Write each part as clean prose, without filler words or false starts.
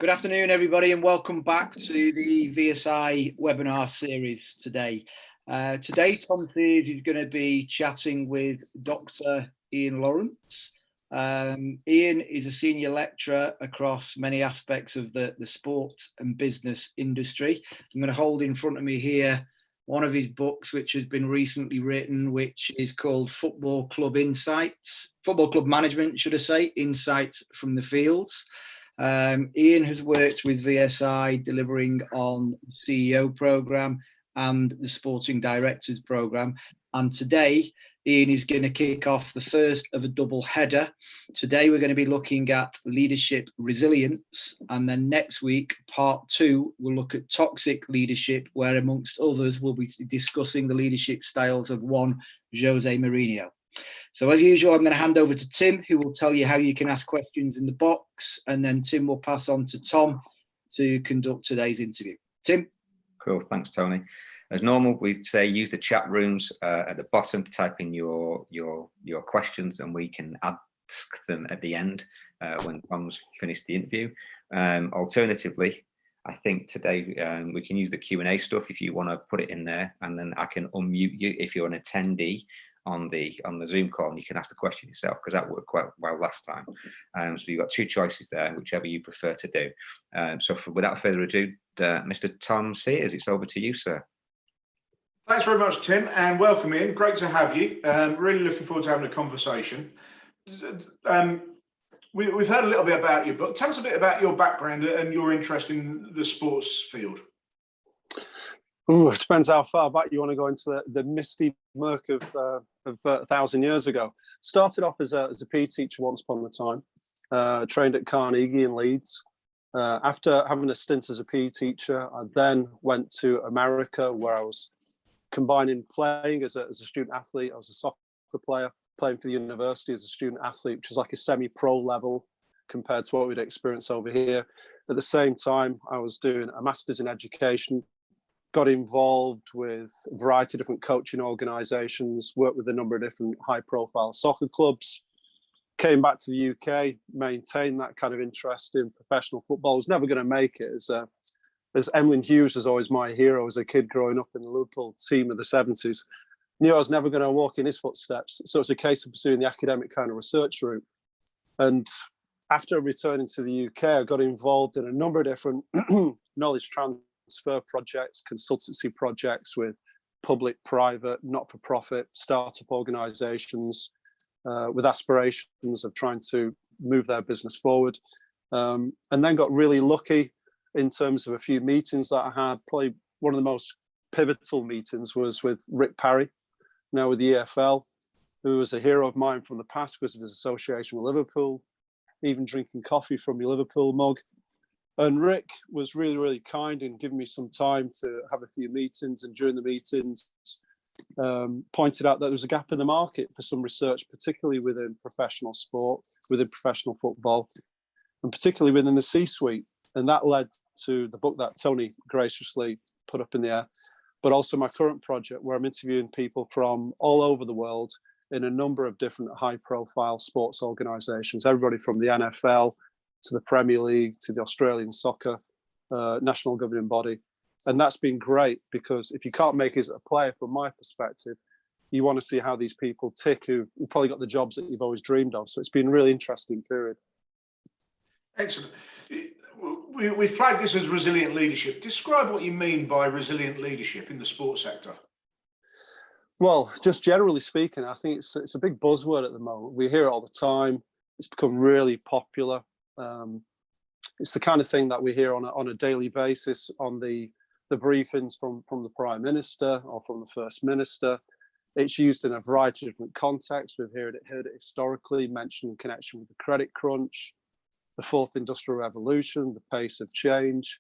Good afternoon, everybody, and welcome back to the VSI webinar series today. Today, Tom Sears is going to be chatting with Dr. Ian Lawrence. Ian is a senior lecturer across many aspects of the sports and business industry. I'm going to hold in front of me here one of his books, which has been recently written, which is called Football Club Management, should I say, Insights from the Fields. Ian has worked with VSI delivering on the CEO programme and the Sporting Directors programme. And today, Ian is going to kick off the first of a double header. Today, we're going to be looking at leadership resilience. And then next week, part 2, we'll look at toxic leadership, where amongst others, we'll be discussing the leadership styles of one Jose Mourinho. So as usual, I'm going to hand over to Tim, who will tell you how you can ask questions in the box. And then Tim will pass on to Tom to conduct today's interview. Tim? Cool, thanks, Tony. As normal, we'd say use the chat rooms at the bottom to type in your questions, and we can ask them at the end when Tom's finished the interview. Alternatively, I think today we can use the Q&A stuff if you want to put it in there, and then I can unmute you if you're an attendee on the Zoom call, and you can ask the question yourself, because that worked quite well last time. So you've got two choices there, whichever you prefer to do. So without further ado, Mr. Tom Sears, it's over to you, sir. Thanks very much, Tim, and welcome in. Great to have you. Really looking forward to having a conversation. We've heard a little bit about your book. Tell us a bit about your background and your interest in the sports field. Ooh, it depends how far back you want to go into the misty murk of 1,000 years ago. Started off as a PE teacher once upon a time. Trained at Carnegie in Leeds. After having a stint as a PE teacher, I then went to America, where I was combining playing as a student athlete. I was a soccer player, playing for the university as a student athlete, which is like a semi-pro level compared to what we'd experience over here. At the same time, I was doing a master's in education, got involved with a variety of different coaching organizations, worked with a number of different high-profile soccer clubs, came back to the UK, maintained that kind of interest in professional football. I was never going to make it, as Emlyn Hughes was always my hero as a kid growing up in the Liverpool team of the 70s. Knew I was never going to walk in his footsteps. So it's a case of pursuing the academic kind of research route. And after returning to the UK, I got involved in a number of different knowledge transfer projects, consultancy projects with public, private, not-for-profit, startup organizations with aspirations of trying to move their business forward. And then got really lucky in terms of a few meetings that I had. Probably one of the most pivotal meetings was with Rick Parry, now with the EFL, who was a hero of mine from the past because of his association with Liverpool, even drinking coffee from your Liverpool mug. And Rick was really, really kind in giving me some time to have a few meetings, and during the meetings pointed out that there was a gap in the market for some research, particularly within professional sport, within professional football, and particularly within the C-suite. And that led to the book that Tony graciously put up in the air, but also my current project where I'm interviewing people from all over the world in a number of different high-profile sports organizations, everybody from the NFL to the Premier League to the Australian soccer national governing body. And that's been great, because if you can't make it as a player, from my perspective, you want to see how these people tick who've probably got the jobs that you've always dreamed of. So it's been a really interesting period. Excellent. We flagged this as resilient leadership. Describe what you mean by resilient leadership in the sports sector. Well, just generally speaking, I think it's a big buzzword at the moment. We hear it all the time. It's become really popular. It's the kind of thing that we hear on a daily basis on the briefings from the Prime Minister or from the First Minister. It's used in a variety of different contexts. We've heard it historically mentioned in connection with the credit crunch, the fourth industrial revolution, the pace of change.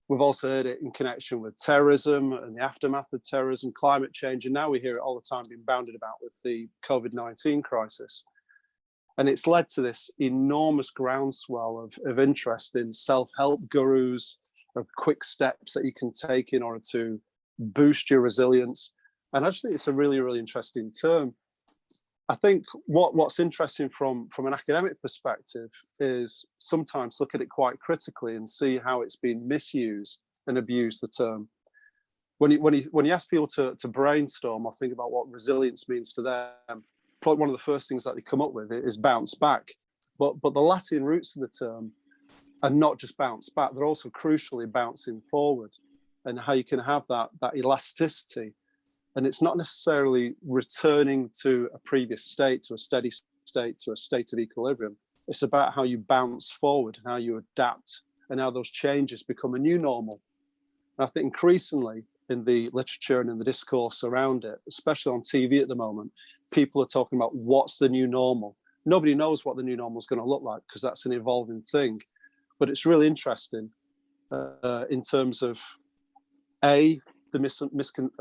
We've also heard it in connection with terrorism and the aftermath of terrorism, climate change, and now we hear it all the time being bounded about with the COVID-19 crisis. And it's led to this enormous groundswell of interest in self-help gurus, of quick steps that you can take in order to boost your resilience. And I just think it's a really, really interesting term. I think what's interesting from an academic perspective is sometimes look at it quite critically and see how it's been misused and abused, the term. When you ask people to brainstorm or think about what resilience means to them, probably one of the first things that they come up with is bounce back. But the Latin roots of the term are not just bounce back, they're also crucially bouncing forward, and how you can have that elasticity. And it's not necessarily returning to a previous state, to a steady state, to a state of equilibrium. It's about how you bounce forward and how you adapt and how those changes become a new normal. And I think increasingly in the literature and in the discourse around it, especially on TV at the moment, people are talking about what's the new normal. Nobody knows what the new normal is going to look like because that's an evolving thing. But it's really interesting in terms of A, the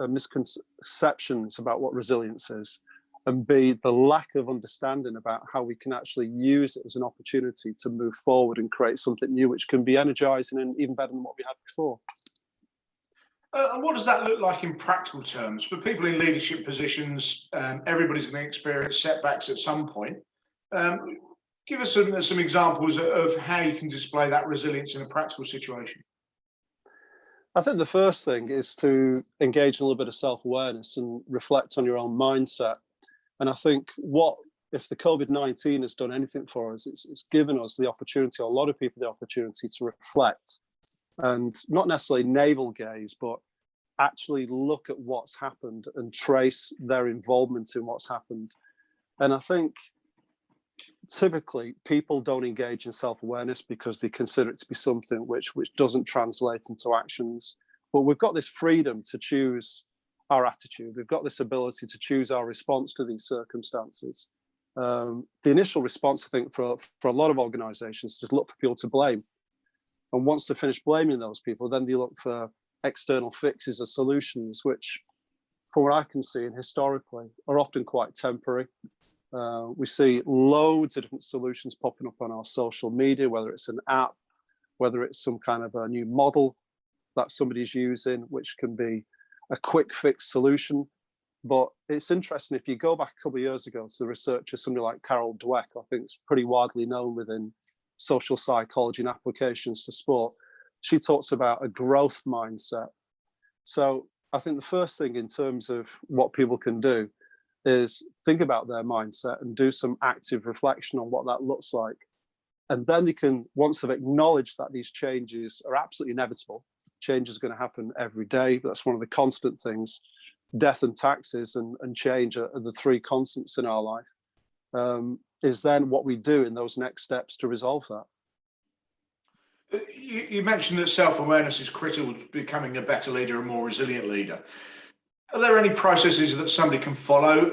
misconceptions about what resilience is, and B, the lack of understanding about how we can actually use it as an opportunity to move forward and create something new, which can be energizing and even better than what we had before. And what does that look like in practical terms? For people in leadership positions, everybody's going to experience setbacks at some point. Give us some examples of how you can display that resilience in a practical situation. I think the first thing is to engage in a little bit of self-awareness and reflect on your own mindset. And I think if the COVID-19 has done anything for us, it's given us the opportunity, or a lot of people the opportunity, to reflect and not necessarily navel gaze, but actually look at what's happened and trace their involvement in what's happened. And I think typically people don't engage in self-awareness because they consider it to be something which doesn't translate into actions. But we've got this freedom to choose our attitude. We've got this ability to choose our response to these circumstances. The initial response, I think, for a lot of organizations is to look for people to blame. And once they finish blaming those people, then they look for external fixes or solutions, which, from what I can see and historically, are often quite temporary. We see loads of different solutions popping up on our social media, whether it's an app, whether it's some kind of a new model that somebody's using, which can be a quick fix solution. But it's interesting, if you go back a couple of years ago to the researcher, somebody like Carol Dweck, I think it's pretty widely known within social psychology and applications to sport. She talks about a growth mindset. So I think the first thing in terms of what people can do is think about their mindset and do some active reflection on what that looks like. And then they can, once they've acknowledged that these changes are absolutely inevitable, change is going to happen every day, but that's one of the constant things. Death and taxes and change are the three constants in our life. Is then what we do in those next steps to resolve that. You mentioned that self-awareness is critical to becoming a better leader, a more resilient leader. Are there any processes that somebody can follow?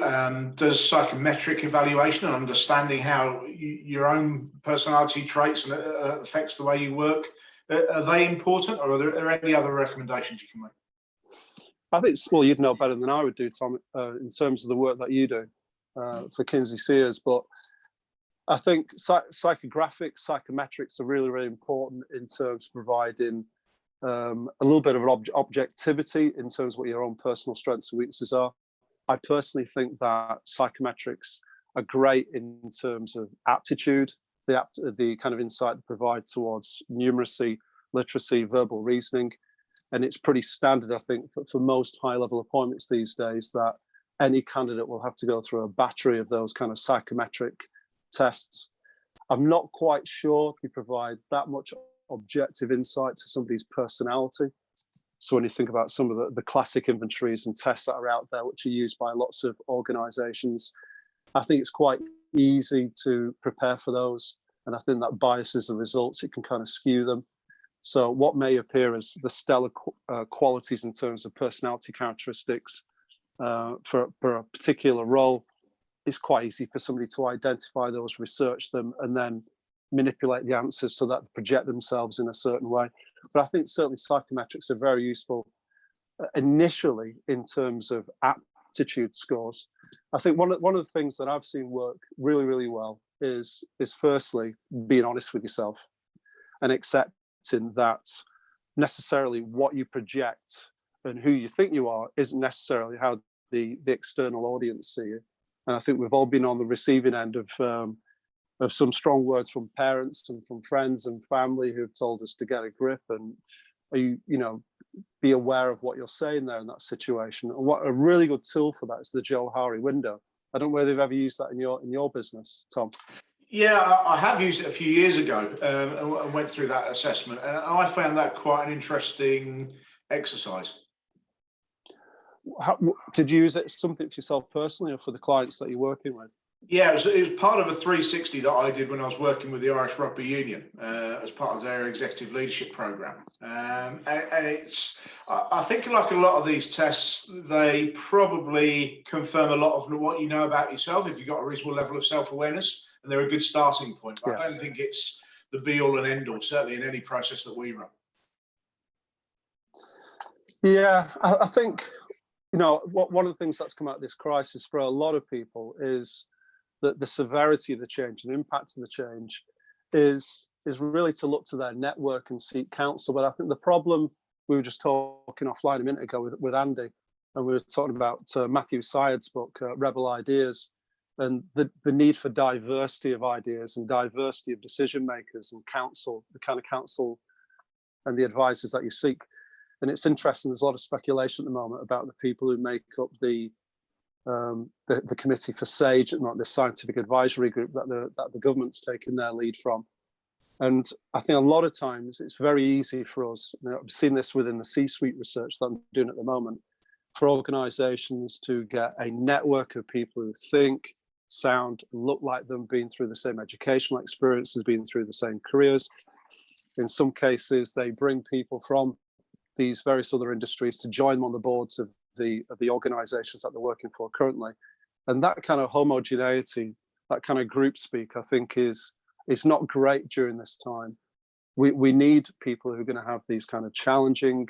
Does psychometric evaluation and understanding how your own personality traits and affects the way you work, are they important, or are there any other recommendations you can make? I think, well, you'd know better than I would do, Tom, in terms of the work that you do for Kinsey Sears, but I think psychographics, psychometrics are really, really important in terms of providing a little bit of an objectivity in terms of what your own personal strengths and weaknesses are. I personally think that psychometrics are great in terms of aptitude, the kind of insight they provide towards numeracy, literacy, verbal reasoning. And it's pretty standard, I think, for most high-level appointments these days, that any candidate will have to go through a battery of those kind of psychometric tests. I'm not quite sure if they provide that much objective insight to somebody's personality. So when you think about some of the classic inventories and tests that are out there, which are used by lots of organizations, I think it's quite easy to prepare for those. And I think that biases the results, it can kind of skew them. So what may appear as the stellar qualities in terms of personality characteristics for a particular role, it's quite easy for somebody to identify those, research them, and then manipulate the answers so that they project themselves in a certain way. But I think certainly psychometrics are very useful initially in terms of aptitude scores. I think one of the things that I've seen work really, really well is firstly being honest with yourself and accepting that necessarily what you project and who you think you are isn't necessarily how the external audience see you. And I think we've all been on the receiving end of some strong words from parents and from friends and family who've told us to get a grip and be aware of what you're saying there in that situation. And what a really good tool for that is the Joe Hari window. I don't know whether you've ever used that in your business, Tom. Yeah, I have used it a few years ago and went through that assessment, and I found that quite an interesting exercise. How, did you use it as something for yourself personally or for the clients that you're working with? Yeah, it was part of a 360 that I did when I was working with the Irish Rugby Union as part of their executive leadership program. And I think like a lot of these tests, they probably confirm a lot of what you know about yourself if you've got a reasonable level of self-awareness, and they're a good starting point. But I don't think it's the be-all and end-all, certainly in any process that we run. Yeah, I think, one of the things that's come out of this crisis for a lot of people is that the severity of the change and impact of the change is really to look to their network and seek counsel. But I think the problem, we were just talking offline a minute ago with Andy, and we were talking about Matthew Syed's book, Rebel Ideas, and the need for diversity of ideas and diversity of decision makers and counsel, the kind of counsel and the advisors that you seek. And it's interesting, there's a lot of speculation at the moment about the people who make up the committee for SAGE, not the scientific advisory group that the government's taken their lead from. And I think a lot of times it's very easy for us, I've seen this within the C-suite research that I'm doing at the moment, for organizations to get a network of people who think, sound, look like them, been through the same educational experiences, been through the same careers. In some cases, they bring people from these various other industries to join them on the boards of the organizations that they're working for currently. And that kind of homogeneity, that kind of group speak, I think is not great during this time. We need people who are going to have these kind of challenging,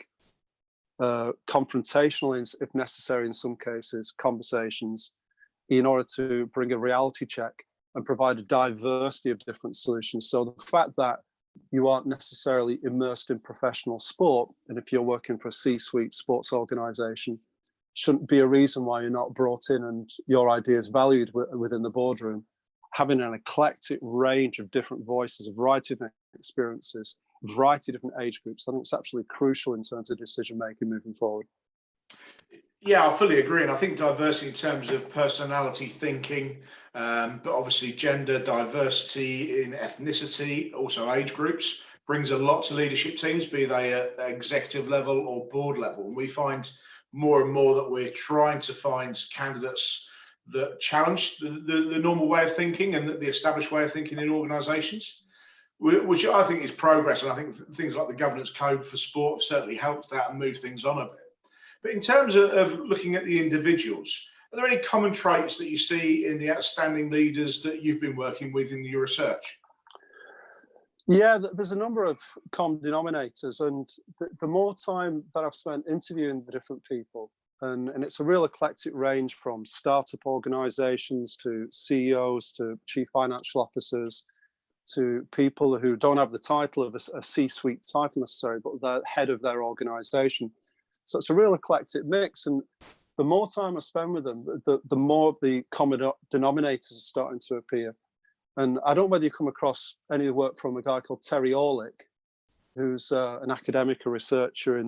confrontational, if necessary in some cases, conversations in order to bring a reality check and provide a diversity of different solutions. So the fact that you aren't necessarily immersed in professional sport, and if you're working for a C-suite sports organization, shouldn't be a reason why you're not brought in and your ideas valued within the boardroom. Having an eclectic range of different voices, a variety of experiences, a variety of different age groups, I think it's absolutely crucial in terms of decision making moving forward. Yeah, I fully agree. And I think diversity in terms of personality thinking, but obviously gender diversity in ethnicity, also age groups, brings a lot to leadership teams, be they at executive level or board level. And we find more and more that we're trying to find candidates that challenge the normal way of thinking and the established way of thinking in organisations, which I think is progress. And I think things like the governance code for sport have certainly helped that and move things on a bit. But in terms of looking at the individuals, are there any common traits that you see in the outstanding leaders that you've been working with in your research? Yeah, there's a number of common denominators, and the more time that I've spent interviewing the different people, and it's a real eclectic range from startup organizations to CEOs to chief financial officers to people who don't have the title of a C-suite title necessarily, but they're head of their organization. So it's a real eclectic mix, and the more time I spend with them, the more of the common denominators are starting to appear. And I don't know whether you come across any of the work from a guy called Terry Orlick, who's an academic, a researcher,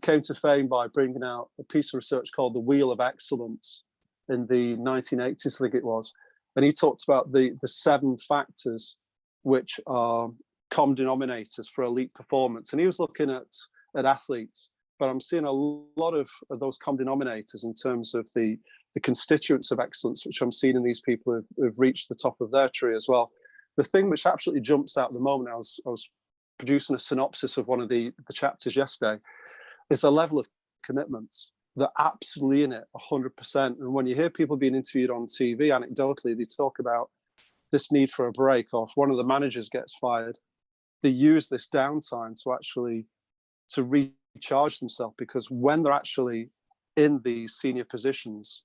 came to fame by bringing out a piece of research called The Wheel of Excellence in the 1980s, I think it was. And he talked about the 7 factors which are common denominators for elite performance. And he was looking at athletes, but I'm seeing a lot of those common denominators in terms of the constituents of excellence, which I'm seeing in these people who've reached the top of their tree as well. The thing which absolutely jumps out at the moment, I was producing a synopsis of one of the chapters yesterday, is the level of commitments. They're absolutely in it 100%. And when you hear people being interviewed on TV, anecdotally, they talk about this need for a break, or if one of the managers gets fired, they use this downtime to recharge themselves, because when they're actually in these senior positions,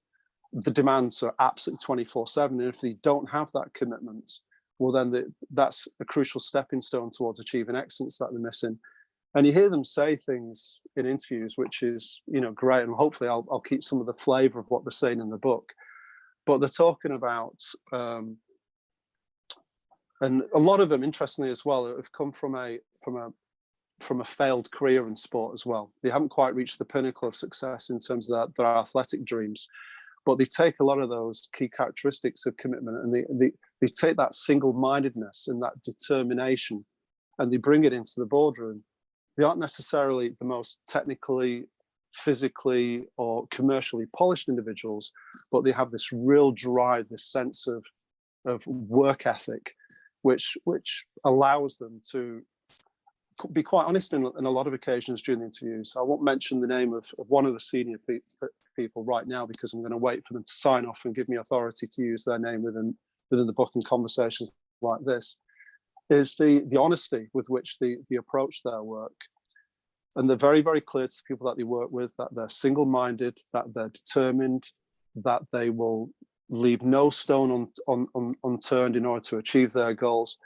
the demands are absolutely 24/7. And if they don't have that commitment, well, then that's a crucial stepping stone towards achieving excellence that they're missing. And you hear them say things in interviews, which is, great. And hopefully I'll keep some of the flavor of what they're saying in the book. but they're talking about, and a lot of them, interestingly as well, have come from a failed career in sport as well. They haven't quite reached the pinnacle of success in terms of their athletic dreams, but they take a lot of those key characteristics of commitment, and they take that single-mindedness and that determination, and they bring it into the boardroom. They aren't necessarily the most technically, physically, or commercially polished individuals, but they have this real drive, this sense of work ethic, which allows them to be quite honest in a lot of occasions during the interviews. I won't mention the name of one of the senior people right now, because I'm going to wait for them to sign off and give me authority to use their name within the book in conversations like this, is the honesty with which they approach their work. And they're very, very clear to the people that they work with that they're single-minded, that they're determined, that they will leave no stone unturned in order to achieve their goals.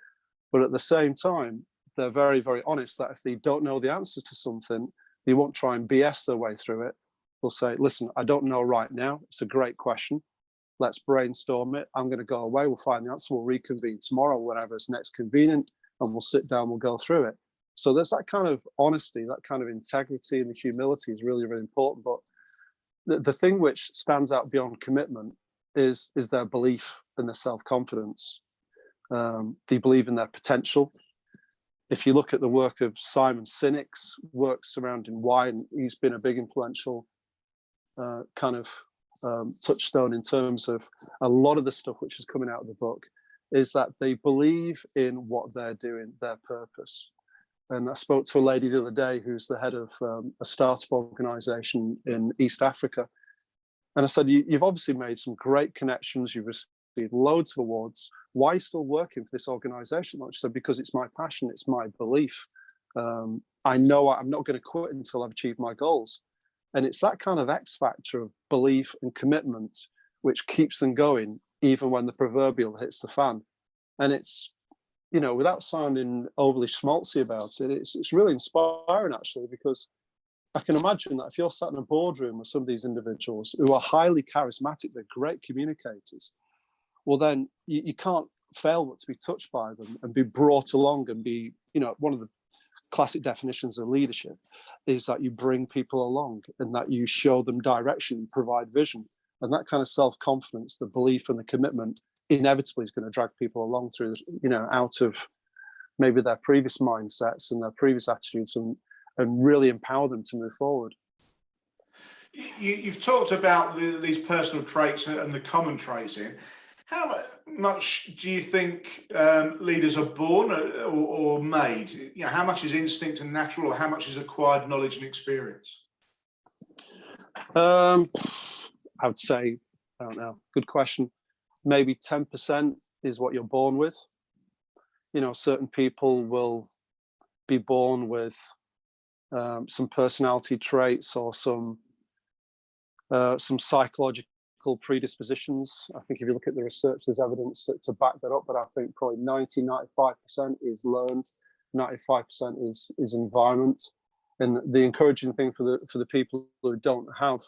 But at the same time, they're very, very honest that if they don't know the answer to something, they won't try and BS their way through it. They'll say, listen, I don't know right now. It's a great question. Let's brainstorm it. I'm going to go away. We'll find the answer. We'll reconvene tomorrow, whenever it's next convenient, and we'll sit down, we'll go through it. So there's that kind of honesty, that kind of integrity, and the humility is really, really important. But the thing which stands out beyond commitment is their belief and their self-confidence. They believe in their potential. If you look at the work of Simon Sinek's work surrounding why, and he's been a big influential touchstone in terms of a lot of the stuff which is coming out of the book, is that they believe in what they're doing, their purpose. And I spoke to a lady the other day who's the head of a startup organization in East Africa. And I said, you've obviously made some great connections. You've received loads of awards. Why are you still working for this organization? She said, because it's my passion. It's my belief. I know I'm not going to quit until I've achieved my goals. And it's that kind of X factor of belief and commitment which keeps them going, even when the proverbial hits the fan. And it's, without sounding overly schmaltzy about it, it's really inspiring, actually, because I can imagine that if you're sat in a boardroom with some of these individuals who are highly charismatic, they're great communicators, well, then you can't fail but to be touched by them and be brought along and be, one of the classic definitions of leadership is that you bring people along and that you show them direction, provide vision. And that kind of self-confidence, the belief and the commitment inevitably is going to drag people along through, out of maybe their previous mindsets and their previous attitudes, and really empower them to move forward. You've talked about these personal traits and the common traits in. How much do you think leaders are born or made? How much is instinct and natural, or how much is acquired knowledge and experience? I would say, I don't know, good question. Maybe 10% is what you're born with. Certain people will be born with some personality traits or some psychological predispositions. I think if you look at the research, there's evidence to back that up, but I think probably 95% is learned, 95% is environment. And the encouraging thing for the people who don't have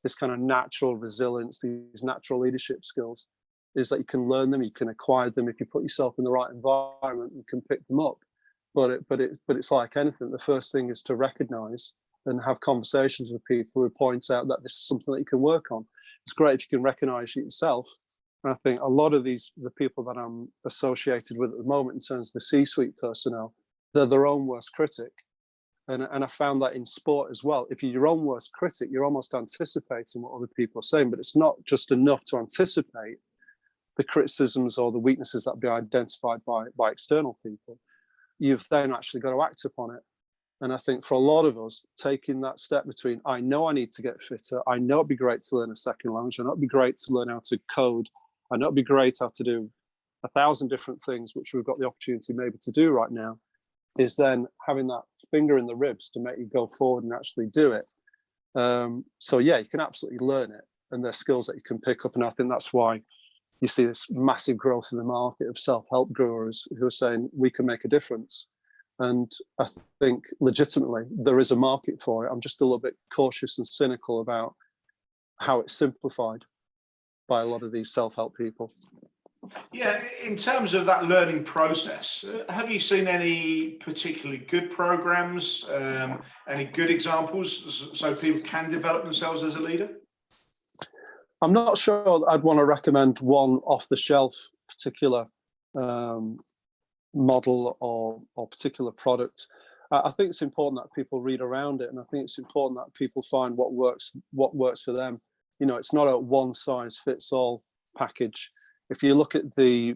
this kind of natural resilience, these natural leadership skills, is that you can learn them, you can acquire them. If you put yourself in the right environment, you can pick them up. But it's like anything. The first thing is to recognize and have conversations with people who point out that this is something that you can work on. It's great if you can recognize it yourself. And I think a lot of the people that I'm associated with at the moment in terms of the C-suite personnel, they're their own worst critic. And I found that in sport as well. If you're your own worst critic, you're almost anticipating what other people are saying, but it's not just enough to anticipate the criticisms or the weaknesses that be identified by external people. You've then actually got to act upon it. And I think for a lot of us, taking that step between, I know I need to get fitter, I know it'd be great to learn a second language, I know it'd be great to learn how to code, I know it'd be great how to do 1,000 different things, which we've got the opportunity maybe to do right now, is then having that finger in the ribs to make you go forward and actually do it. So yeah, you can absolutely learn it, and there's skills that you can pick up. And I think that's why you see this massive growth in the market of self-help growers who are saying we can make a difference. And I think legitimately there is a market for it. I'm just a little bit cautious and cynical about how it's simplified. by a lot of these self-help people. Yeah, in terms of that learning process, have you seen any particularly good programs, any good examples so people can develop themselves as a leader? I'm not sure I'd want to recommend one off-the-shelf particular model or particular product. I think it's important that people read around it, and I think it's important that people find what works for them. You know, it's not a one-size-fits-all package. If you look at the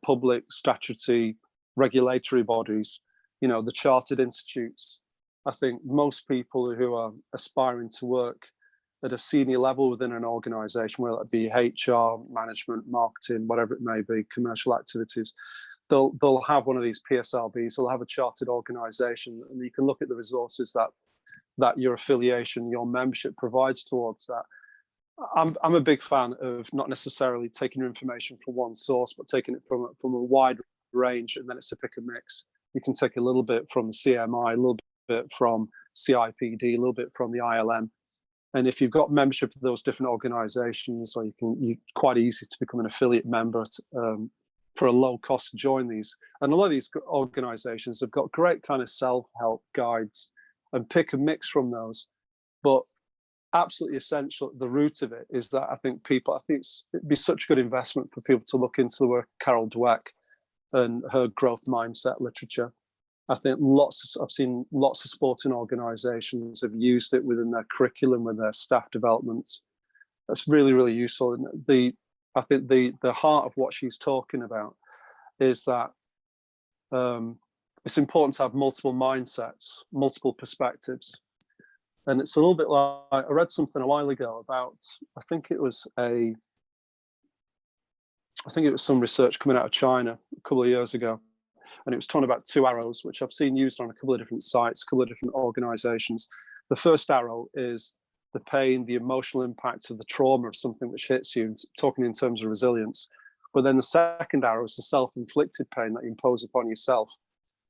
public statutory regulatory bodies, you know, the chartered institutes, I think most people who are aspiring to work at a senior level within an organization, whether it be HR, management, marketing, whatever it may be, commercial activities, they'll have one of these PSLBs, they'll have a chartered organization, and you can look at the resources that your affiliation, your membership provides towards that. I'm a big fan of not necessarily taking your information from one source, but taking it from a wide range, and then it's a pick and mix. You can take a little bit from the CMI, a little bit from CIPD, a little bit from the ILM. And if you've got membership of those different organizations, or you quite easy to become an affiliate member for a low cost to join these. And a lot of these organizations have got great kind of self-help guides, and pick and mix from those. But absolutely essential at the root of it is that I think it'd be such a good investment for people to look into the work of Carol Dweck and her growth mindset literature. I think I've seen lots of sporting organizations have used it within their curriculum, with their staff development. That's really, really useful. And I think the heart of what she's talking about is that it's important to have multiple mindsets, multiple perspectives. And it's a little bit like, I read something a while ago about, I think it was some research coming out of China a couple of years ago. And it was talking about two arrows, which I've seen used on a couple of different sites, a couple of different organizations. The first arrow is the pain, the emotional impact of the trauma of something which hits you, talking in terms of resilience. But then the second arrow is the self-inflicted pain that you impose upon yourself,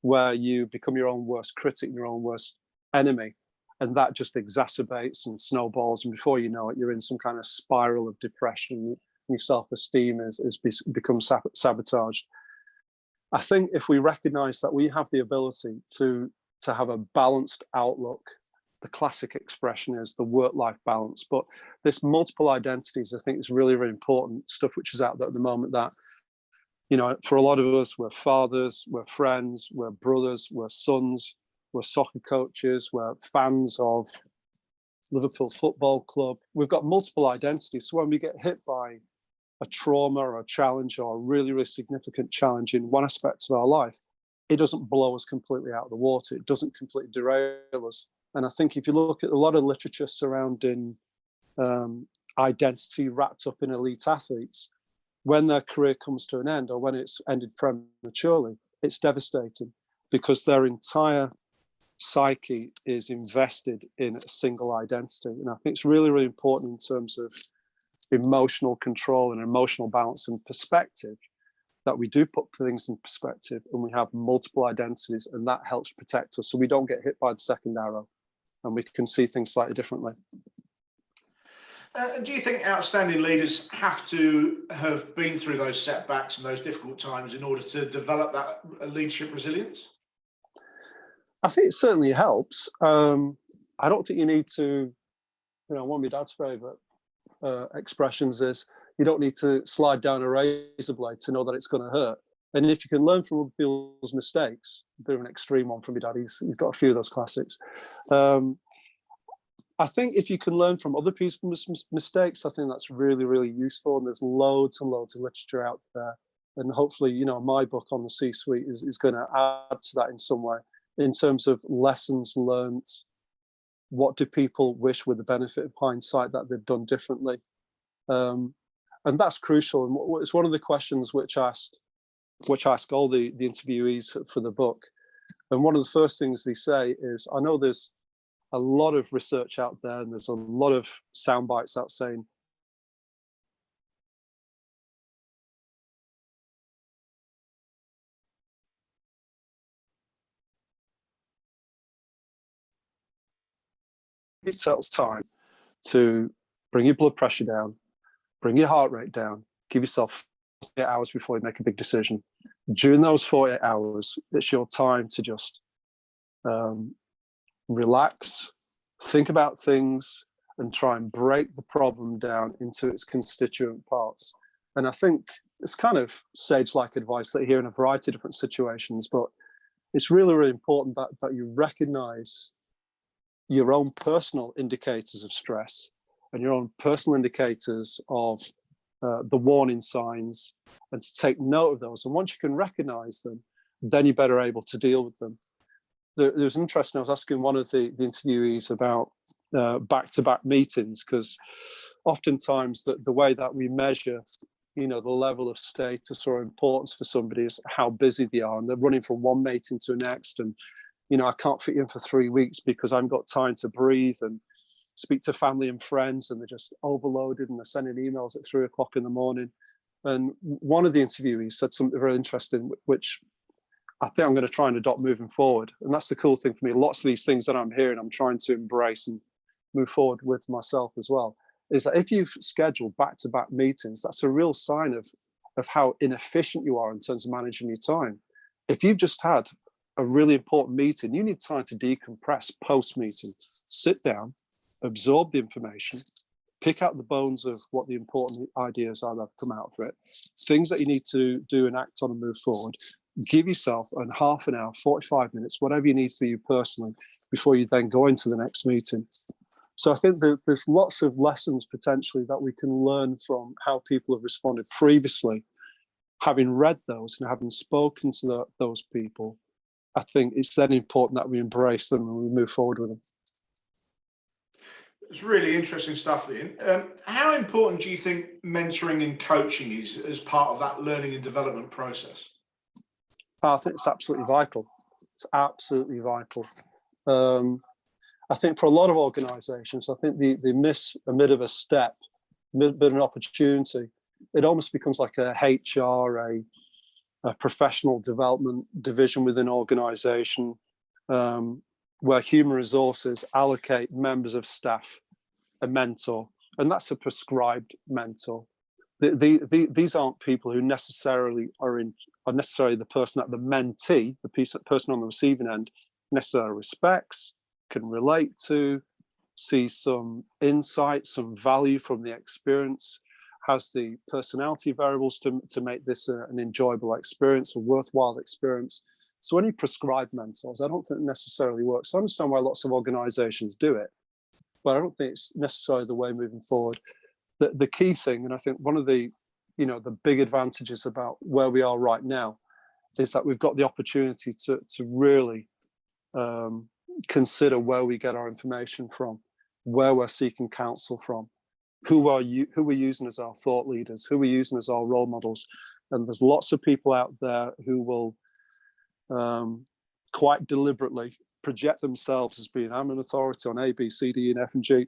where you become your own worst critic, your own worst enemy. And that just exacerbates and snowballs. And before you know it, you're in some kind of spiral of depression. And your self-esteem is become sabotaged. I think if we recognize that we have the ability to have a balanced outlook, the classic expression is the work-life balance. But this multiple identities, I think, is really, really important stuff which is out there at the moment that, you know, for a lot of us, we're fathers, we're friends, we're brothers, we're sons, we're soccer coaches, we're fans of Liverpool Football Club. We've got multiple identities. So when we get hit by a trauma or a challenge or a really, really significant challenge in one aspect of our life, it doesn't blow us completely out of the water. It doesn't completely derail us. And I think if you look at a lot of literature surrounding identity wrapped up in elite athletes, when their career comes to an end or when it's ended prematurely, it's devastating because their entire psyche is invested in a single identity. And I think it's really, really important in terms of emotional control and emotional balance and perspective that we do put things in perspective and we have multiple identities, and that helps protect us so we don't get hit by the second arrow and we can see things slightly differently. Do you think outstanding leaders have to have been through those setbacks and those difficult times in order to develop that leadership resilience? I think it certainly helps. I don't think you need to, you know, one of my dad's favorite expressions is you don't need to slide down a razor blade to know that it's going to hurt. And if you can learn from other people's mistakes, a bit of an extreme one from my dad, he's got a few of those classics. I think if you can learn from other people's mistakes, I think that's really, really useful. And there's loads and loads of literature out there. And hopefully, you know, my book on the C-suite is going to add to that in some way in terms of lessons learned. What do people wish with the benefit of hindsight that they've done differently? And that's crucial. And it's one of the questions which I ask all the interviewees for the book. And one of the first things they say is, I know there's a lot of research out there and there's a lot of sound bites out saying, it takes time to bring your blood pressure down, bring your heart rate down, give yourself 48 hours before you make a big decision. During those 48 hours, it's your time to just relax, think about things, and try and break the problem down into its constituent parts. And I think it's kind of sage-like advice that you hear in a variety of different situations, but it's really, really important that you recognize your own personal indicators of stress and your own personal indicators of the warning signs, and to take note of those. And once you can recognize them, then you're better able to deal with them. There's interesting, I was asking one of the interviewees about back-to-back meetings, because oftentimes the way that we measure, the level of status or importance for somebody is how busy they are, and they're running from one meeting to the next, and I can't fit you in for 3 weeks because I haven't got time to breathe and speak to family and friends, and they're just overloaded and they're sending emails at 3 o'clock in the morning. And one of the interviewees said something very interesting, which I think I'm going to try and adopt moving forward. And that's the cool thing for me. Lots of these things that I'm hearing, I'm trying to embrace and move forward with myself as well, is that if you've scheduled back-to-back meetings, that's a real sign of how inefficient you are in terms of managing your time. If you've just had a really important meeting, you need time to decompress post-meeting, sit down, absorb the information, pick out the bones of what the important ideas are that have come out of it, things that you need to do and act on and move forward. Give yourself half an hour, 45 minutes, whatever you need for you personally, before you then go into the next meeting. So I think there's lots of lessons potentially that we can learn from how people have responded previously. Having read those and having spoken to those people, I think it's then important that we embrace them and we move forward with them. It's really interesting stuff, Ian. How important do you think mentoring and coaching is as part of that learning and development process? I think it's absolutely vital. It's absolutely vital. I think for a lot of organizations, I think they miss a bit of a step, a bit of an opportunity. It almost becomes like a HR, a professional development division within an organization, where human resources allocate members of staff a mentor, and that's a prescribed mentor. These aren't people who necessarily are necessarily the person that the mentee, the person on the receiving end, necessarily respects, can relate to, sees some insight, some value from the experience, has the personality variables to make this an enjoyable experience, a worthwhile experience. So any prescribed mentors, I don't think it necessarily works. I understand why lots of organizations do it, but I don't think it's necessarily the way moving forward. The key thing, and I think one of the big advantages about where we are right now, is that we've got the opportunity to really consider where we get our information from, where we're seeking counsel from, who we're using as our thought leaders, who we're using as our role models. And there's lots of people out there who will quite deliberately project themselves as being, I'm an authority on A, B, C, D, and F, and G.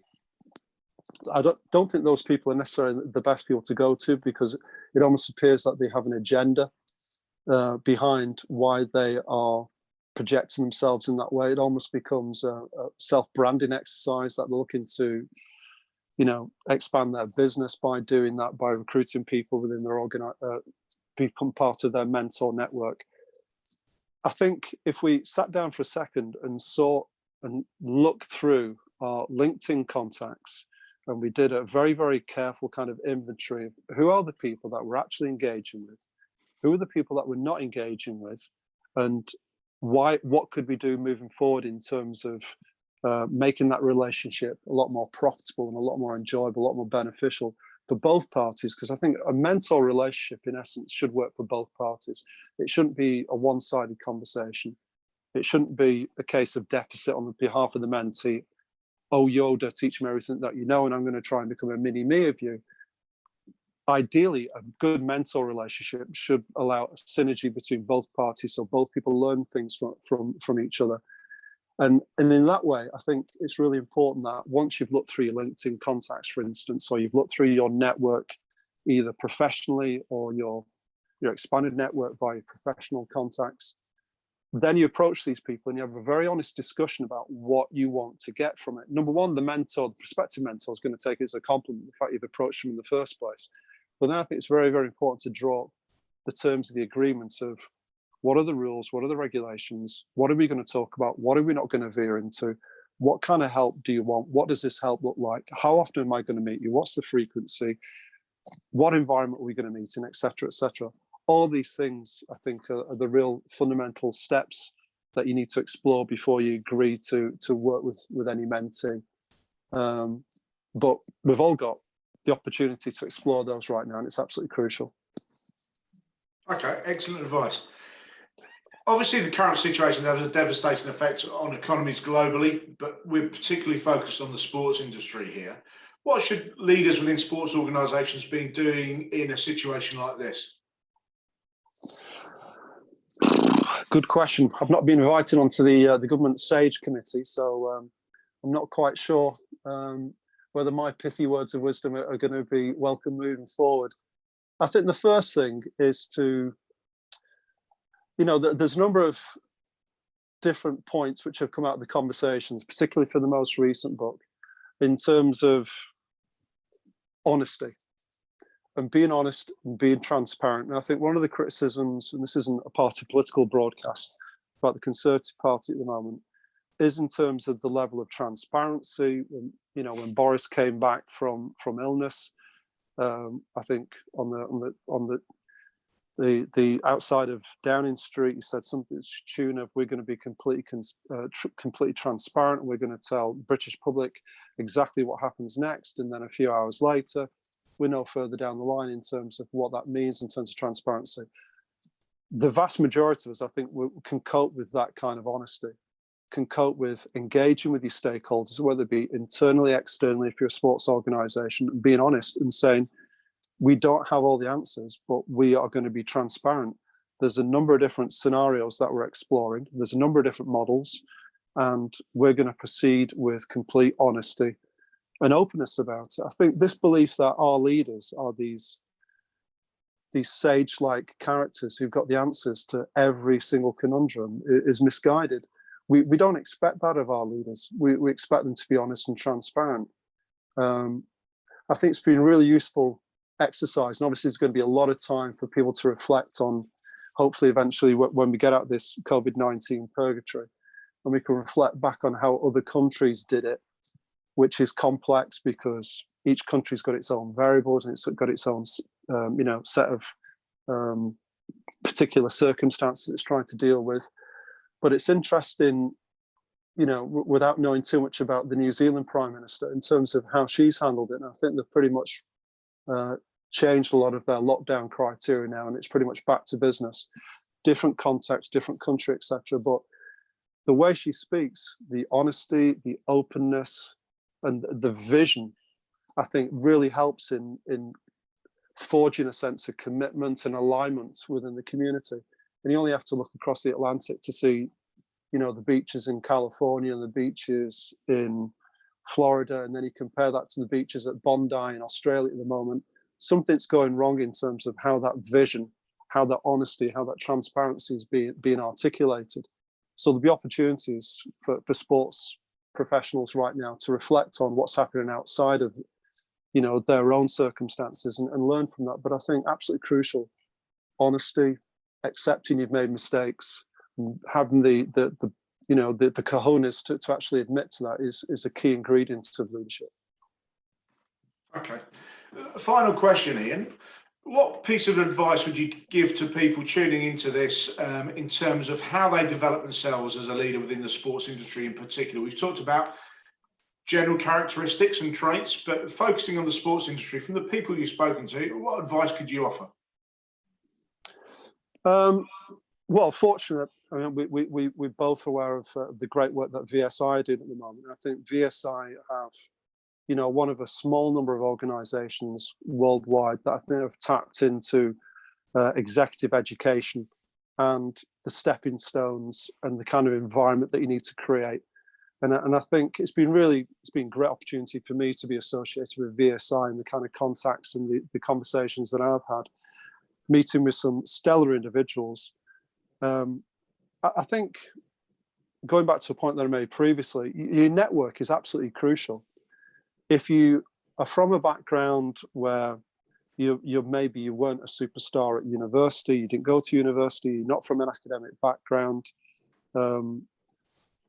I don't think those people are necessarily the best people to go to, because it almost appears that they have an agenda behind why they are projecting themselves in that way. It almost becomes a self-branding exercise that they're looking to, expand their business by doing that, by recruiting people within their become part of their mentor network. I think if we sat down for a second and saw and looked through our LinkedIn contacts, and we did a very, very careful kind of inventory of who are the people that we're actually engaging with, who are the people that we're not engaging with, and what could we do moving forward in terms of making that relationship a lot more profitable and a lot more enjoyable, a lot more beneficial for both parties. Because I think a mentor relationship, in essence, should work for both parties. It shouldn't be a one-sided conversation. It shouldn't be a case of deficit on behalf of the mentee. Oh, Yoda, teach me everything that you know, and I'm going to try and become a mini-me of you. Ideally, a good mentor relationship should allow a synergy between both parties, so both people learn things from each other. And in that way, I think it's really important that once you've looked through your LinkedIn contacts, for instance, or you've looked through your network, either professionally or your expanded network via professional contacts, then you approach these people and you have a very honest discussion about what you want to get from it. Number one, the mentor, the prospective mentor, is going to take it as a compliment, the fact you've approached them in the first place. But then I think it's very, very important to draw the terms of the agreement of what are the rules, what are the regulations, what are we going to talk about, what are we not going to veer into, what kind of help do you want, what does this help look like, how often am I going to meet you, what's the frequency, what environment are we going to meet in, etc., etc. All these things, I think, are the real fundamental steps that you need to explore before you agree to work with any mentee. But we've all got the opportunity to explore those right now, and it's absolutely crucial. Okay, excellent advice. Obviously, the current situation has a devastating effect on economies globally, but we're particularly focused on the sports industry here. What should leaders within sports organisations be doing in a situation like this? Good question. I've not been invited onto the government SAGE committee, so I'm not quite sure whether my pithy words of wisdom are going to be welcome moving forward. I think the first thing is to, there's a number of different points which have come out of the conversations, particularly for the most recent book, in terms of honesty and being honest and being transparent. And I think one of the criticisms, and this isn't a party political broadcast about the Conservative Party at the moment, is in terms of the level of transparency. When Boris came back from illness, I think on the outside of Downing Street, he said something to the tune of, "We're going to be completely transparent. And we're going to tell the British public exactly what happens next." And then a few hours later, we're no further down the line in terms of what that means in terms of transparency. The vast majority of us, I think, can cope with that kind of honesty, can cope with engaging with your stakeholders, whether it be internally, externally, if you're a sports organisation, and being honest and saying, we don't have all the answers, but we are going to be transparent. There's a number of different scenarios that we're exploring. There's a number of different models, and we're going to proceed with complete honesty and openness about it. I think this belief that our leaders are these sage-like characters who've got the answers to every single conundrum is misguided. We don't expect that of our leaders. We expect them to be honest and transparent. I think it's been a really useful exercise, and obviously there's going to be a lot of time for people to reflect on, hopefully eventually when we get out of this COVID-19 purgatory, and we can reflect back on how other countries did it, which is complex because each country's got its own variables and it's got its own set of particular circumstances it's trying to deal with. But it's interesting, without knowing too much about the New Zealand Prime Minister, in terms of how she's handled it. And I think they've pretty much changed a lot of their lockdown criteria now, and it's pretty much back to business. Different context, different country, etc. But the way she speaks, the honesty, the openness, and the vision, I think really helps in forging a sense of commitment and alignment within the community. And you only have to look across the Atlantic to see, the beaches in California and the beaches in Florida, and then you compare that to the beaches at Bondi in Australia at the moment. Something's going wrong in terms of how that vision, how that honesty, how that transparency is being articulated. So there'll be opportunities for sports professionals right now to reflect on what's happening outside of their own circumstances and learn from that. But I think absolutely crucial, honesty, accepting you've made mistakes, and having the cojones to actually admit to that is a key ingredient of leadership. Okay. Final question, Ian. What piece of advice would you give to people tuning into this in terms of how they develop themselves as a leader within the sports industry in particular? We've talked about general characteristics and traits, but focusing on the sports industry, from the people you've spoken to, what advice could you offer? Well, fortunate. I mean, we're both aware of the great work that VSI are doing at the moment. I think VSI have, one of a small number of organisations worldwide that I think have tapped into executive education and the stepping stones and the kind of environment that you need to create. And I think it's been a great opportunity for me to be associated with VSI and the kind of contacts and the conversations that I've had, meeting with some stellar individuals. I think going back to a point that I made previously, your network is absolutely crucial. If you are from a background where maybe you weren't a superstar at university, you didn't go to university, you're not from an academic background,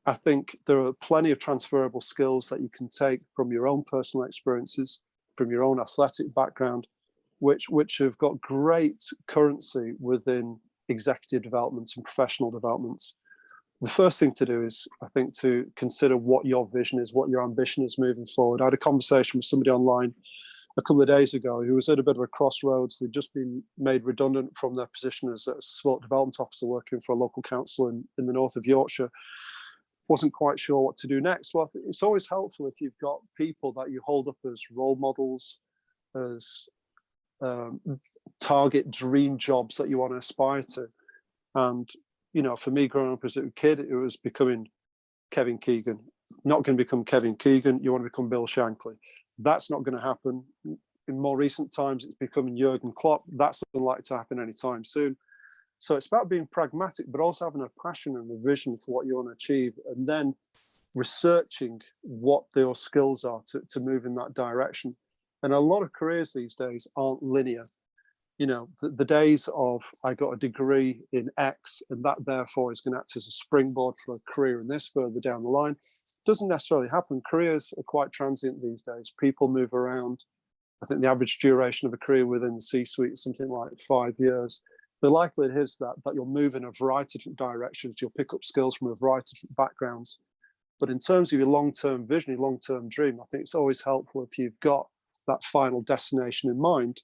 I think there are plenty of transferable skills that you can take from your own personal experiences, from your own athletic background, which have got great currency within executive developments and professional developments. The first thing to do is, I think, to consider what your vision is, what your ambition is moving forward. I had a conversation with somebody online a couple of days ago who was at a bit of a crossroads. They'd just been made redundant from their position as a sport development officer working for a local council in the north of Yorkshire. Wasn't quite sure what to do next. Well, it's always helpful if you've got people that you hold up as role models, as target dream jobs that you want to aspire to. And, you know, for me growing up as a kid, it was becoming Kevin Keegan. Not going to become Kevin Keegan, you want to become Bill Shankly. That's not going to happen. In more recent times, it's becoming Jurgen Klopp. That's unlikely to happen anytime soon. So it's about being pragmatic, but also having a passion and a vision for what you want to achieve, and then researching what your skills are to move in that direction. And a lot of careers these days aren't linear. You know, the days of I got a degree in X and that therefore is going to act as a springboard for a career in this further down the line doesn't necessarily happen. Careers are quite transient these days. People move around. I think the average duration of a career within the C-suite is something like 5 years. The likelihood is that you'll move in a variety of different directions. You'll pick up skills from a variety of different backgrounds. But in terms of your long-term vision, your long-term dream, I think it's always helpful if you've got that final destination in mind.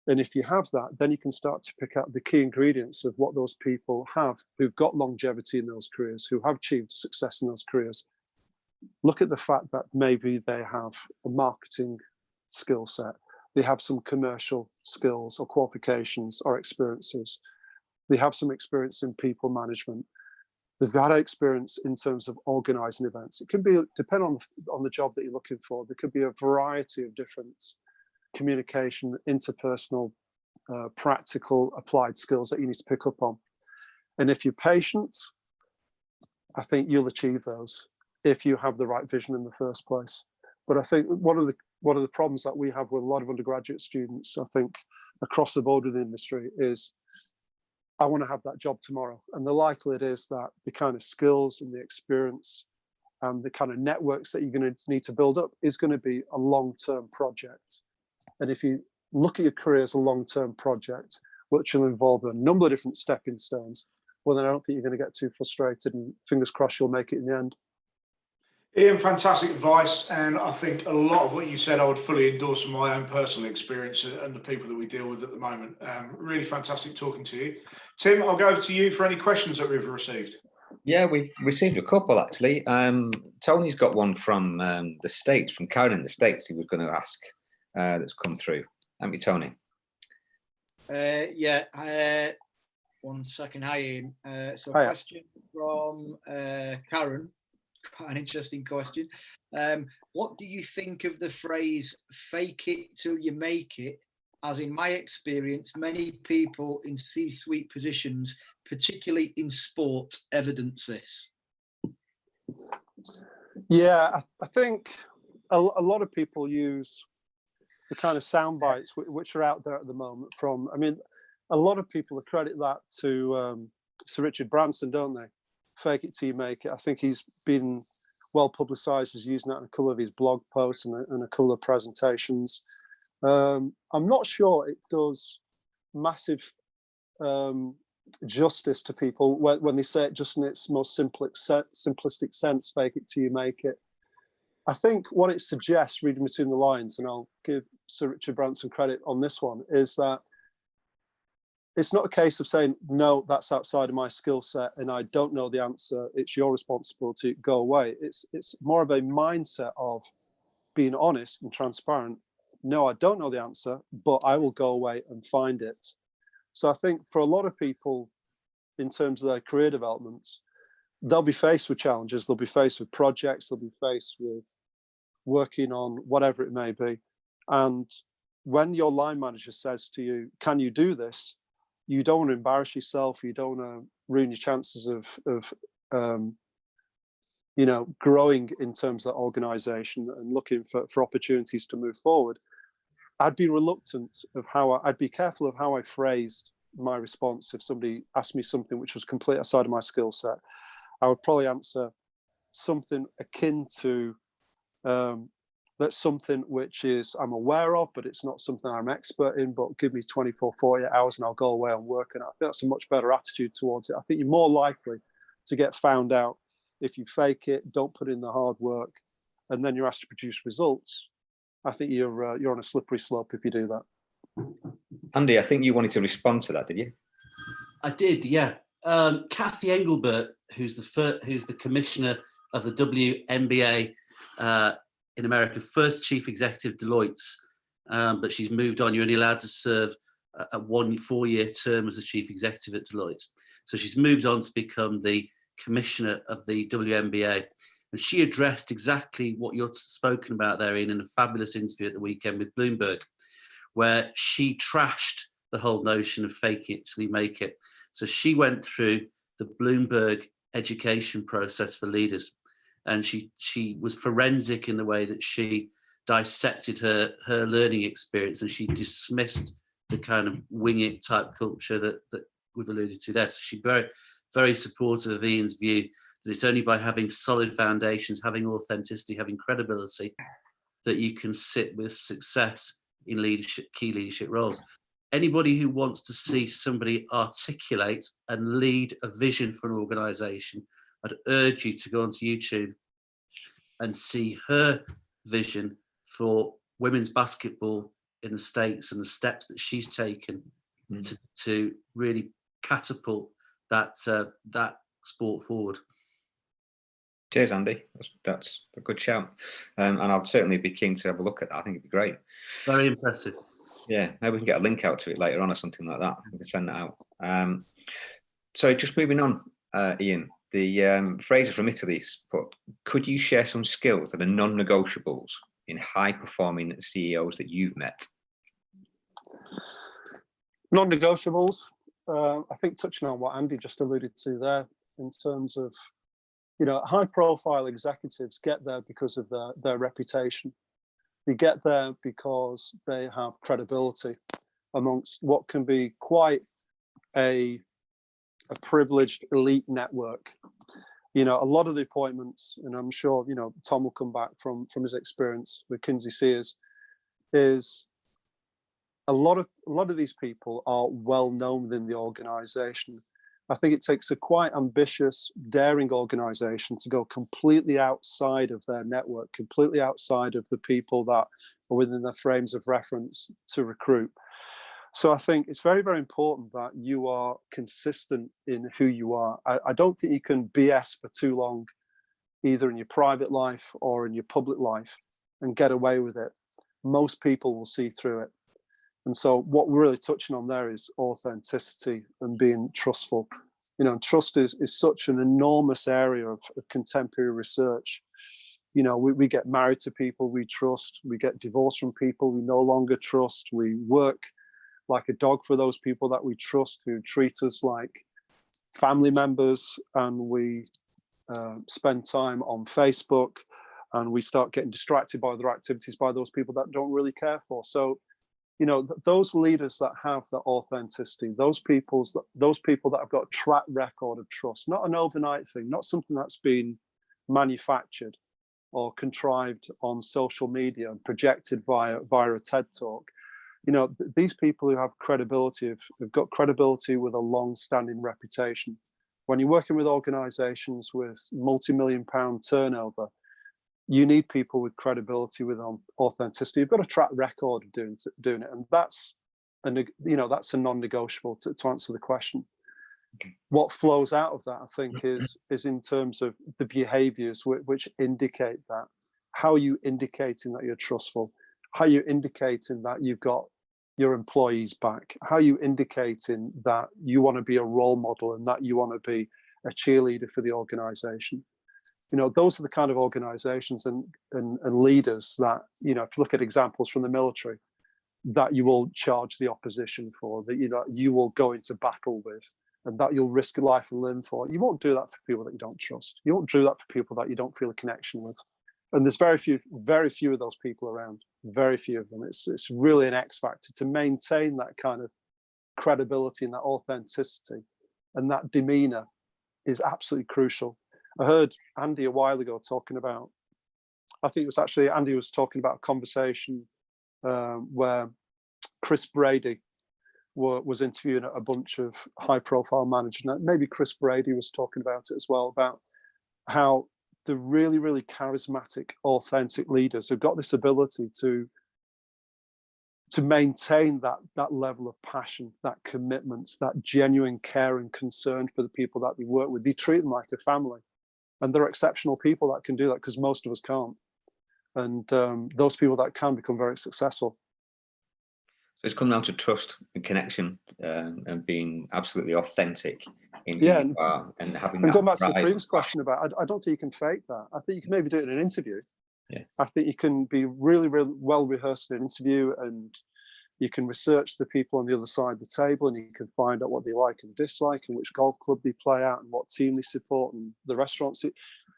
And if you have that, then you can start to pick out the key ingredients of what those people have who've got longevity in those careers, who have achieved success in those careers. Look at the fact that maybe they have a marketing skill set. They have some commercial skills or qualifications or experiences. They have some experience in people management. They've got experience in terms of organizing events. It can be, depend on the job that you're looking for. There could be a variety of different communication, interpersonal, practical, applied skills that you need to pick up on. And if you're patient, I think you'll achieve those if you have the right vision in the first place. But I think one of the problems that we have with a lot of undergraduate students, I think, across the board with the industry is, I want to have that job tomorrow. And the likelihood is that the kind of skills and the experience and the kind of networks that you're going to need to build up is going to be a long-term project. And if you look at your career as a long-term project, which will involve a number of different stepping stones, well, then I don't think you're going to get too frustrated, and fingers crossed you'll make it in the end. Ian, fantastic advice, and I think a lot of what you said I would fully endorse from my own personal experience and the people that we deal with at the moment. Really fantastic talking to you. Tim, I'll go over to you for any questions that we've received. Yeah, we've received a couple actually. Tony's got one from the States, from Karen in the States, he was going to ask, that's come through. Haven't you, Tony? Yeah, one second. Hi, Ian. So Hiya. question from Karen. Quite an interesting question. What do you think of the phrase "fake it till you make it"? As in my experience, many people in C-suite positions, particularly in sport, evidence this. Yeah, I think a lot of people use the kind of sound bites which are out there at the moment from, I mean, a lot of people accredit that to Sir Richard Branson, don't they? Fake it till you make it. I think he's been well publicized as using that in a couple of his blog posts and a couple of presentations. I'm not sure it does massive justice to people when they say it just in its most simplistic sense, fake it till you make it. I think what it suggests, reading between the lines, and I'll give Sir Richard Branson credit on this one, is that it's not a case of saying, no, that's outside of my skill set and I don't know the answer, it's your responsibility, go away. It's more of a mindset of being honest and transparent. No, I don't know the answer, but I will go away and find it. So I think for a lot of people, in terms of their career developments, they'll be faced with challenges, they'll be faced with projects, they'll be faced with working on whatever it may be. And when your line manager says to you, can you do this? You don't want to embarrass yourself. You don't want to ruin your chances of you know, growing in terms of that organization and looking for opportunities to move forward, I'd be reluctant of I'd be careful of how I phrased my response. If somebody asked me something which was completely outside of my skill set, I would probably answer something akin to, that's something which is I'm aware of, but it's not something I'm expert in, but give me 24, 48 hours and I'll go away and work. And I think that's a much better attitude towards it. I think you're more likely to get found out if you fake it, don't put in the hard work, and then you're asked to produce results. I think you're on a slippery slope if you do that. Andy, I think you wanted to respond to that, did you? I did, yeah. Kathy Engelbert, who's the commissioner of the WNBA in America, first chief executive Deloitte's, but she's moved on. You're only allowed to serve a 4-year term as a chief executive at Deloitte. So she's moved on to become the commissioner of the WNBA. And she addressed exactly what you're spoken about there, Ian, in a fabulous interview at the weekend with Bloomberg, where she trashed the whole notion of fake it till you make it. So she went through the Bloomberg education process for leaders, and she was forensic in the way that she dissected her learning experience, and she dismissed the kind of wing it type culture that we've alluded to there. So she's very, very supportive of Ian's view that it's only by having solid foundations, having authenticity, having credibility, that you can sit with success in leadership, key leadership roles. Anybody who wants to see somebody articulate and lead a vision for an organization, I'd urge you to go onto YouTube and see her vision for women's basketball in the States and the steps that she's taken to really catapult that sport forward. Cheers, Andy. That's a good shout. And I'll certainly be keen to have a look at that. I think it'd be great. Very impressive. Yeah, maybe we can get a link out to it later on or something like that. We can send that out. So just moving on, Ian, the Fraser from Italy's put, could you share some skills that are non-negotiables in high-performing CEOs that you've met? Non-negotiables, I think touching on what Andy just alluded to there, in terms of, you know, high-profile executives get there because of their reputation. They get there because they have credibility amongst what can be quite a privileged elite network. You know, a lot of the appointments, and I'm sure, you know, Tom will come back from his experience with Kinsey Sears, is a lot of these people are well known within the organization. I think it takes a quite ambitious, daring organization to go completely outside of their network, completely outside of the people that are within their frames of reference to recruit. So I think it's very, very important that you are consistent in who you are. I don't think you can BS for too long, either in your private life or in your public life, and get away with it. Most people will see through it. And so what we're really touching on there is authenticity and being trustful. You know, trust is such an enormous area of contemporary research. You know, we get married to people we trust, we get divorced from people we no longer trust, we work like a dog for those people that we trust, who treat us like family members, and we spend time on Facebook, and we start getting distracted by other activities by those people that don't really care for. So, you know, those leaders that have that authenticity, those people that have got a track record of trust, not an overnight thing, not something that's been manufactured or contrived on social media and projected via a TED talk. You know, these people who have credibility have got credibility with a long-standing reputation. When you're working with organizations with multi-million-pound turnover, you need people with credibility, with authenticity. You've got a track record of doing it, and that's a non-negotiable to answer the question. Okay. What flows out of that, I think, is in terms of the behaviors which indicate that. How are you indicating that you're trustful? How are you indicating that you've got your employees back? How are you indicating that you want to be a role model and that you want to be a cheerleader for the organization? You know, those are the kind of organizations and leaders that, you know, if you look at examples from the military, that you will charge the opposition for, that, you know, you will go into battle with. and that you'll risk life and limb for. You won't do that for people that you don't trust. You won't do that for people that you don't feel a connection with. And there's very few of those people around, very few of them. It's really an X factor to maintain that kind of credibility and that authenticity, and that demeanor is absolutely crucial. I heard Andy a while ago talking about, I think it was actually Andy was talking about a conversation where Chris Brady was interviewing a bunch of high profile managers. Maybe Chris Brady was talking about it as well, about how the really, really charismatic, authentic leaders have got this ability to maintain that level of passion, that commitment, that genuine care and concern for the people that they work with. They treat them like a family, and they're exceptional people that can do that, because most of us can't. And those people that can become very successful. So it's come down to trust and connection, and being absolutely authentic in who you are, and having. And going back to the previous question about, I don't think you can fake that. I think you can maybe do it in an interview. Yeah. I think you can be really, really well rehearsed in an interview, and you can research the people on the other side of the table, and you can find out what they like and dislike, and which golf club they play at, and what team they support, and the restaurants.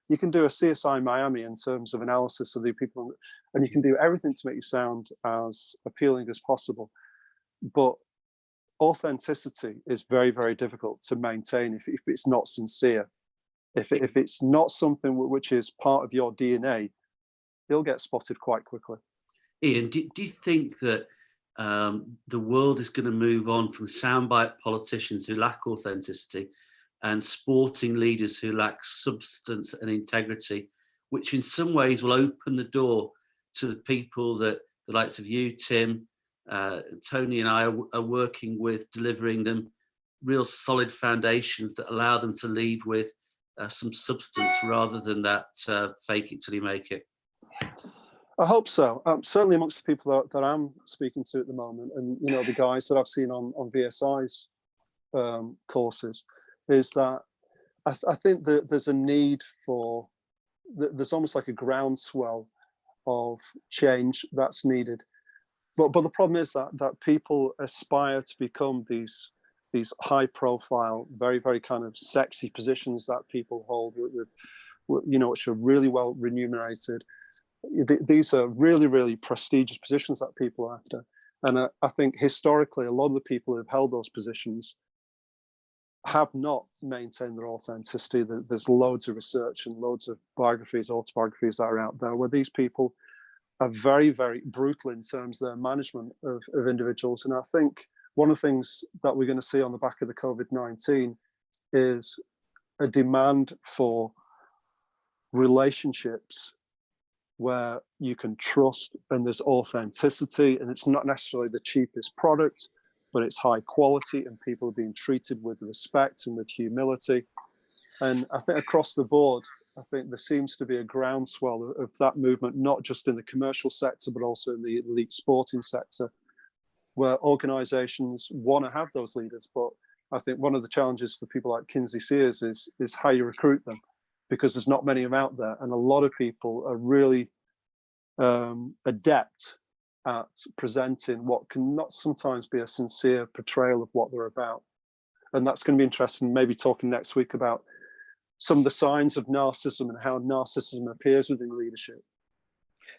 You can do a CSI Miami in terms of analysis of the people, and you can do everything to make you sound as appealing as possible. But authenticity is very, very difficult to maintain if it's not sincere. If it's not something which is part of your DNA, you'll get spotted quite quickly. Ian, do you think that the world is going to move on from soundbite politicians who lack authenticity and sporting leaders who lack substance and integrity, which in some ways will open the door to the people that the likes of you, Tim, Tony and I are working with, delivering them real solid foundations that allow them to lead with some substance rather than that fake it till you make it? I hope so. Certainly amongst the people that I'm speaking to at the moment, and the guys that I've seen on VSI's courses, is that I think that there's a need for, there's almost like a groundswell of change that's needed. But the problem is that people aspire to become these high-profile, very, very kind of sexy positions that people hold with which are really well remunerated. These are really, really prestigious positions that people are after. And I think historically, a lot of the people who've held those positions have not maintained their authenticity. There's loads of research and loads of biographies, autobiographies that are out there where these people are very, very brutal in terms of their management of individuals. And I think one of the things that we're going to see on the back of the COVID-19 is a demand for relationships where you can trust and there's authenticity, and it's not necessarily the cheapest product, but it's high quality and people are being treated with respect and with humility. And I think across the board, I think there seems to be a groundswell of that movement, not just in the commercial sector, but also in the elite sporting sector, where organizations want to have those leaders. But I think one of the challenges for people like Kinsey Sears is how you recruit them, because there's not many of them out there. And a lot of people are really adept at presenting what can not sometimes be a sincere portrayal of what they're about. And that's going to be interesting, maybe talking next week about some of the signs of narcissism and how narcissism appears within leadership.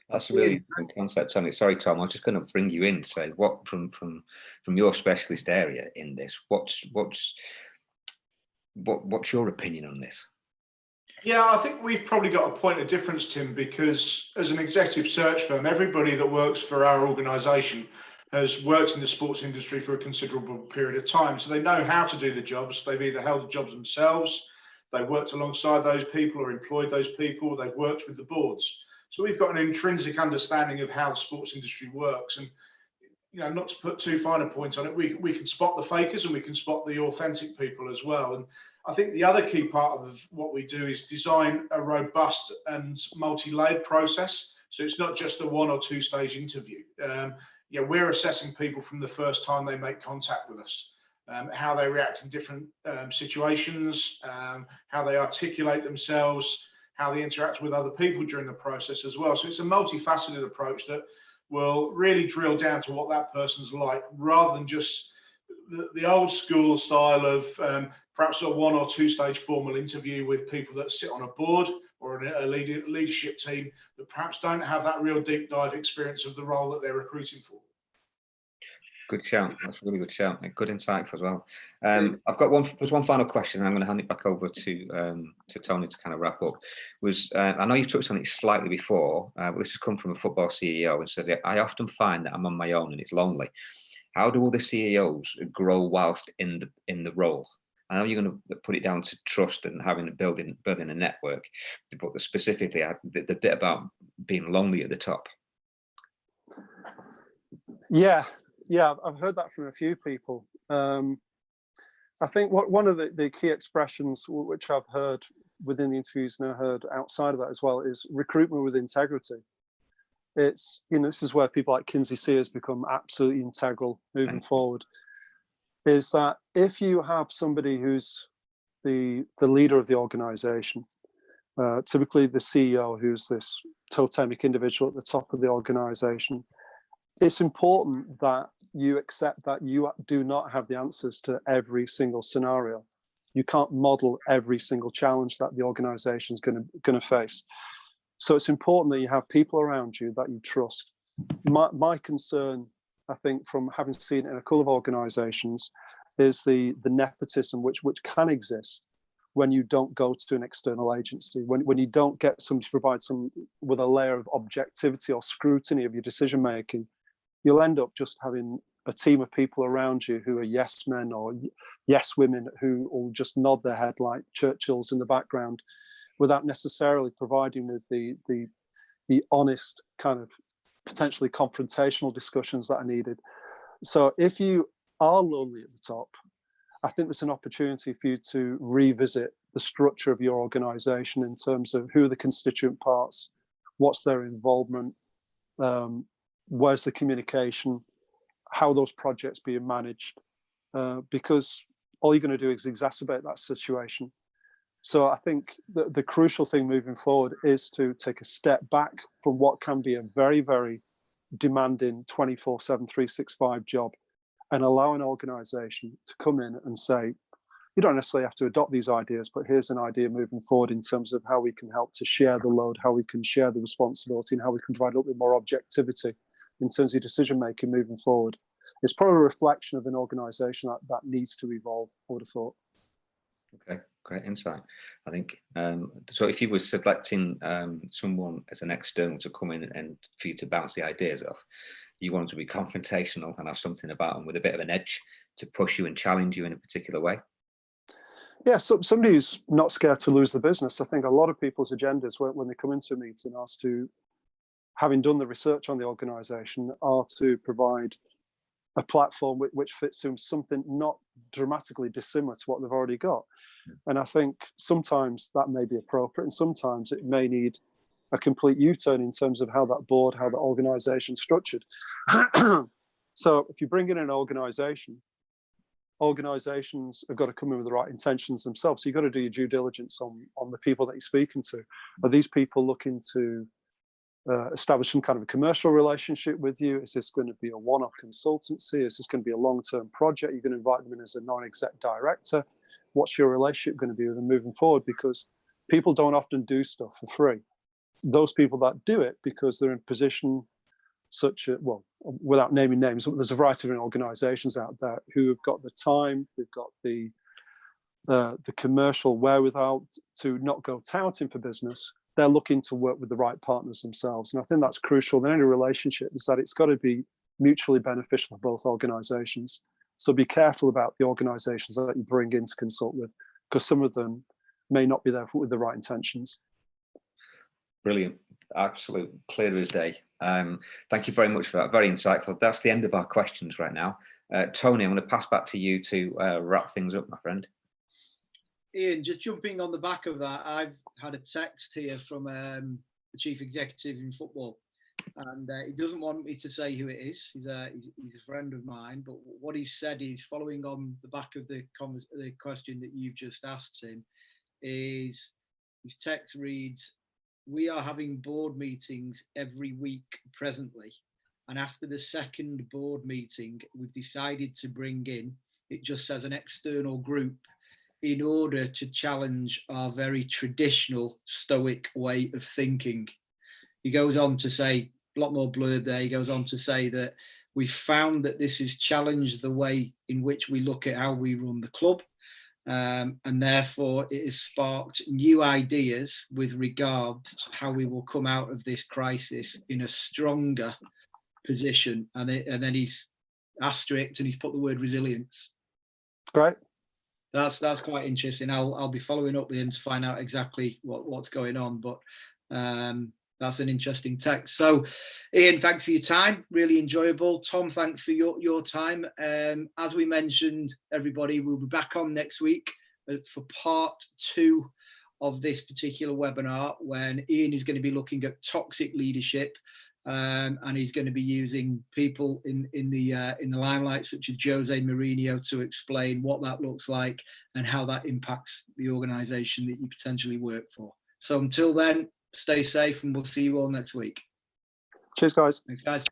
That's a really good concept, Tony. Sorry, Tom, I'm just going to bring you in to say, what from your specialist area in this, what's your opinion on this? Yeah, I think we've probably got a point of difference, Tim, because as an executive search firm, everybody that works for our organisation has worked in the sports industry for a considerable period of time. So they know how to do the jobs. They've either held the jobs themselves, they've worked alongside those people or employed those people, they've worked with the boards. So we've got an intrinsic understanding of how the sports industry works. And not to put too fine a point on it, we can spot the fakers and we can spot the authentic people as well. And I think the other key part of what we do is design a robust and multi-layered process. So it's not just a 1 or 2 stage interview. We're assessing people from the first time they make contact with us, how they react in different situations, how they articulate themselves, how they interact with other people during the process as well. So it's a multifaceted approach that will really drill down to what that person's like, rather than just the old school style of perhaps a 1 or 2 stage formal interview with people that sit on a board or a leadership team that perhaps don't have that real deep dive experience of the role that they're recruiting for. Good shout. That's a really good shout. Good insight as well. I've got one final question, and I'm going to hand it back over to Tony to kind of wrap up. I know you've touched on it slightly before, but this has come from a football CEO and said, I often find that I'm on my own and it's lonely. How do all the CEOs grow whilst in the role? I know you're going to put it down to trust and building a network, but specifically the bit about being lonely at the top. Yeah, I've heard that from a few people. I think one of the key expressions which I've heard within the interviews and I heard outside of that as well is recruitment with integrity. It's, this is where people like Kinsey Sears become absolutely integral moving forward, is that if you have somebody who's the leader of the organization, typically the CEO, who's this totemic individual at the top of the organization, it's important that you accept that you do not have the answers to every single scenario. You can't model every single challenge that the organization is going to face. So it's important that you have people around you that you trust. My concern, I think, from having seen it in a couple of organizations, is the nepotism which can exist when you don't go to an external agency, when you don't get somebody to provide with a layer of objectivity or scrutiny of your decision making. You'll end up just having a team of people around you who are yes men or yes women who will just nod their head like Churchills in the background, without necessarily providing with the honest kind of potentially confrontational discussions that are needed. So if you are lonely at the top, I think there's an opportunity for you to revisit the structure of your organization in terms of who are the constituent parts, what's their involvement, where's the communication, how those projects being managed, because all you're going to do is exacerbate that situation. So I think the crucial thing moving forward is to take a step back from what can be a very, very demanding 24/7, 365 job, and allow an organization to come in and say, you don't necessarily have to adopt these ideas, but here's an idea moving forward in terms of how we can help to share the load, how we can share the responsibility, and how we can provide a little bit more objectivity in terms of decision making moving forward. It's probably a reflection of an organization that needs to evolve, I would have thought. Okay, great insight. I think, so if you were selecting someone as an external to come in and for you to bounce the ideas off, you want to be confrontational and have something about them with a bit of an edge to push you and challenge you in a particular way? Yeah, so somebody who's not scared to lose the business. I think a lot of people's agendas when they come into a meeting are to, having done the research on the organization, are to provide a platform which fits in something not dramatically dissimilar to what they've already got. And I think sometimes that may be appropriate, and sometimes it may need a complete U-turn in terms of how that board, how the organization's structured. So if you bring in an organization, organizations have got to come in with the right intentions themselves. So you've got to do your due diligence on the people that you're speaking to. Are these people looking to establish some kind of a commercial relationship with you? Is this going to be a one-off consultancy? Is this going to be a long-term project? You're going to invite them in as a non-exec director? What's your relationship going to be with them moving forward? Because people don't often do stuff for free. Those people that do it because they're in a position such a, well, without naming names, there's a variety of organizations out there who have got the time, who've got the commercial wherewithal to not go touting for business. They're looking to work with the right partners themselves. And I think that's crucial in any relationship, is that it's got to be mutually beneficial for both organizations. So be careful about the organizations that you bring in to consult with, because some of them may not be there with the right intentions. Brilliant. Absolute clear as day. Thank you very much for that. Very insightful. That's the end of our questions right now. Tony, I'm going to pass back to you to wrap things up, my friend. Ian, just jumping on the back of that, I've had a text here from the chief executive in football, and he doesn't want me to say who it is. He's a friend of mine, but what he said is, following on the back of the question that you've just asked him, is his text reads, "We are having board meetings every week presently. And after the second board meeting, we've decided to bring in, it just says an external group, in order to challenge our very traditional Stoic way of thinking. He goes on to say, a lot more blurb there, he goes on to say that we found that this has challenged the way in which we look at how we run the club. And therefore it has sparked new ideas with regard to how we will come out of this crisis in a stronger position. And then he's asterisked and he's put the word resilience. Great. That's quite interesting. I'll be following up with him to find out exactly what's going on, but that's an interesting text. So Ian, thanks for your time, really enjoyable. Tom, thanks for your time. As we mentioned, everybody, we'll be back on next week for part 2 of this particular webinar, when Ian is going to be looking at toxic leadership, and he's going to be using people in the limelight such as Jose Mourinho to explain what that looks like and how that impacts the organisation that you potentially work for. So until then, stay safe, and we'll see you all next week. Cheers, guys. Thanks, guys.